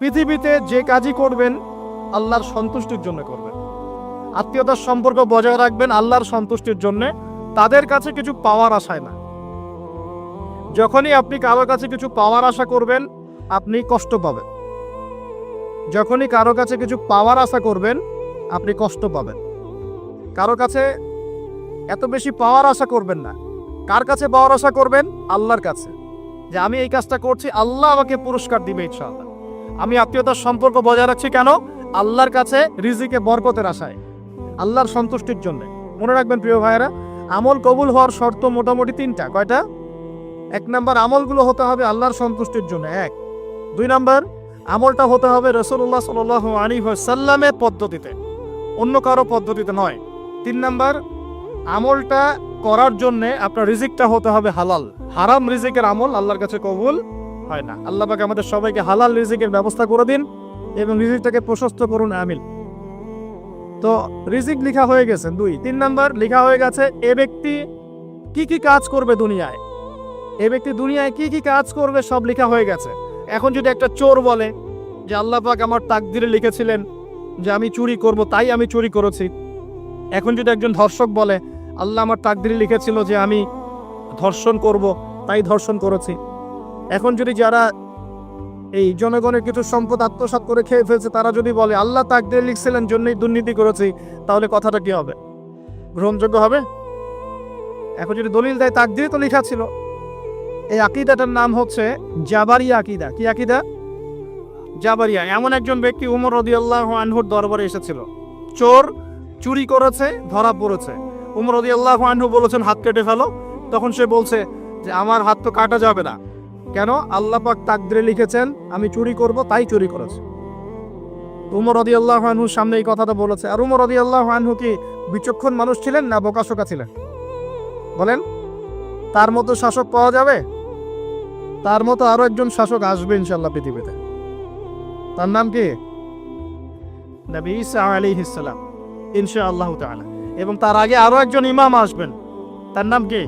পৃথিবীতে যে কাজই করবেন আল্লাহর সন্তুষ্টির জন্য করবেন। আত্মীয়তার সম্পর্ক বজায় রাখবেন আল্লাহর সন্তুষ্টির জন্য, তাদের কাছে কিছু পাওয়ার আশায় না। যখনই আপনি কারো কাছে কিছু পাওয়ার আশা করবেন আপনি কষ্ট পাবেন। যখনই কারো কাছে কিছু পাওয়ার আশা করবেন আপনি কষ্ট পাবেন। কারো কাছে এত বেশি পাওয়ার আশা করবেন না। কার কাছে পাওয়ার আশা করবেন? আল্লাহর কাছে, যে আমি এই কাজটা করছি, আল্লাহ আমাকে পুরস্কার দিবে ইনশাআল্লাহ। আমি আত্মীয়তার সম্পর্ক বজায় রাখছি কেন? আল্লাহর কাছে রিজিকে বরকতের আশায়, আল্লাহর সন্তুষ্টির জন্য। মনে রাখবেন প্রিয় ভাইয়েরা, আমল কবুল হওয়ার শর্ত মোটামুটি তিনটা। কয়টা? 1 নাম্বার, আমলগুলো হতে হবে আল্লাহর সন্তুষ্টির জন্য। 1। 2 নাম্বার, আমলটা হতে হবে রাসূলুল্লাহ সাল্লাল্লাহু আলাইহি ওয়াসাল্লামের পদ্ধতিতে, অন্য কারো পদ্ধতিতে নয়। 3 নাম্বার, আমলটা করার জন্য আপনার রিজিকটা হতে হবে হালাল। হারাম রিজিকের আমল আল্লাহর কাছে কবুল হয় না। আল্লাহ পাক আমাদের সবাইকে হালাল রিজিকের ব্যবস্থা করে দিন এবং রিজিকটাকে প্রশস্ত করুন, আমিন। তো রিজিক লেখা হয়ে গেছে 2। 3 নাম্বার, লেখা হয়ে গেছে এ ব্যক্তি কি কি কাজ করবে দুনিয়ায়। এ ব্যক্তি দুনিয়ায় কি কি কাজ করবে সব লেখা হয়ে গেছে। এখন যদি একটা চোর বলে যে আল্লাহ পাক আমার তাকদিরে লিখেছিলেন যে আমি চুরি করব, তাই আমি চুরি করেছি। এখন যদি একজন ধর্ষক বলে আল্লাহ আমার তাকদিরে লিখেছিল যে আমি ধর্ষণ করব, তাই ধর্ষণ করেছি। এখন যদি যারা এই জনগণের কিছু সম্পদ আত্মসাৎ করে খেয়ে ফেলছে তারা যদি বলে আল্লাহ তাকদিরে লিখছিলেন জন্যই দুর্নীতি করেছি, তাহলে কথাটা কি হবে? গ্রহণযোগ্য হবে? এখন যদি দলিল দেয় তাকদিরে তো লেখা ছিল। এই আকীদাটার নাম হচ্ছে জাবারিয়া আকীদা। কি আকীদা? জাবারিয়া। এমন একজন ব্যক্তি উমর রাদিয়াল্লাহু আনহুর দরবারে এসেছিল। চোর চুরি করেছে, ধরা পড়েছে। উমর রাদিয়াল্লাহু আনহু বলেছেন হাত কেটে ফেলো। তখন সে বলছে যে আমার হাত তো কাটা যাবে না। কেন? আল্লাহ পাক তাকদিরে লিখেছেন আমি চুরি করব, তাই চুরি করেছে। উমর রাদিয়াল্লাহু আনহুর সামনে এই কথাটা বলেছে। আর উমর রাদিয়াল্লাহু আনহু কি বিচক্ষণ মানুষ ছিলেন না বোকাশোকা ছিলেন? বলেন, তার মতো শাসক পাওয়া যাবে? তার মতো আরো একজন শাসক আসবে ইনশাআল্লাহ পৃথিবীতে। তার নাম কি? নবী ঈসা আলাইহিস সালাম, ইনশাআল্লাহ তাআলা। এবং তার আগে আরো একজন ইমাম আসবেন। তার নাম কি?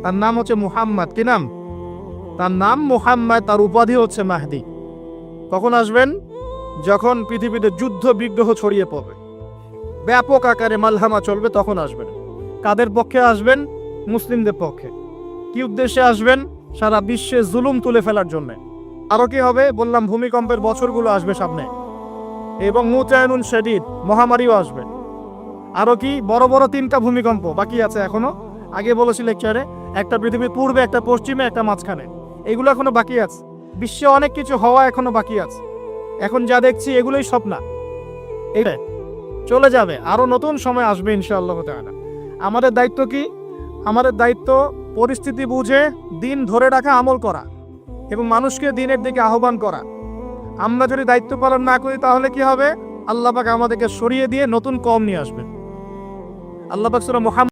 তার নাম হচ্ছে মুহাম্মদ। কি নাম? তার নাম মুহাম্মদ, তার উপাধি হচ্ছে মাহদি। কখন আসবেন? যখন পৃথিবীতে যুদ্ধ বিগ্রহ ছড়িয়ে পড়বে, ব্যাপক আকারে মালহামা চলবে, তখন আসবেন। কাদের পক্ষে আসবেন? মুসলিমদের পক্ষে। কি উদ্দেশ্যে আসবেন? সারা বিশ্বে জুলুম তুলে ফেলার জন্য। আরো কি হবে? বললাম ভূমিকম্পের বছরগুলো আসবে সামনে, এবং মুতায়নুন শাদীদ, মহামারীও আসবে। আরো কি? বড় বড় 3টা ভূমিকম্প বাকি আছে এখনো। আগে বলেছি লেকচারে, একটা পৃথিবীর পূর্বে, একটা পশ্চিমে, একটা মাঝখানে। এগুলো এখনো বাকি আছে। বিশ্বে অনেক কিছু হওয়া এখনো বাকি আছে। এখন যা দেখছি এগুলোই স্বপ্ন, এটা চলে যাবে। আরো নতুন সময় আসবে ইনশাআল্লাহ তাআলা। আমাদের দায়িত্ব কি? আমাদের দায়িত্ব পরিস্থিতি বুঝে দিন ধরে রাখা, আমল করা এবং মানুষকে দিনের দিকে আহ্বান করা। আমরা যদি দায়িত্ব পালন না করি তাহলে কি হবে? আল্লাহ পাক আমাদেরকে সরিয়ে দিয়ে নতুন কওম নিয়ে আসবেন। আল্লাহ পাক সূরা মুহাম্মদ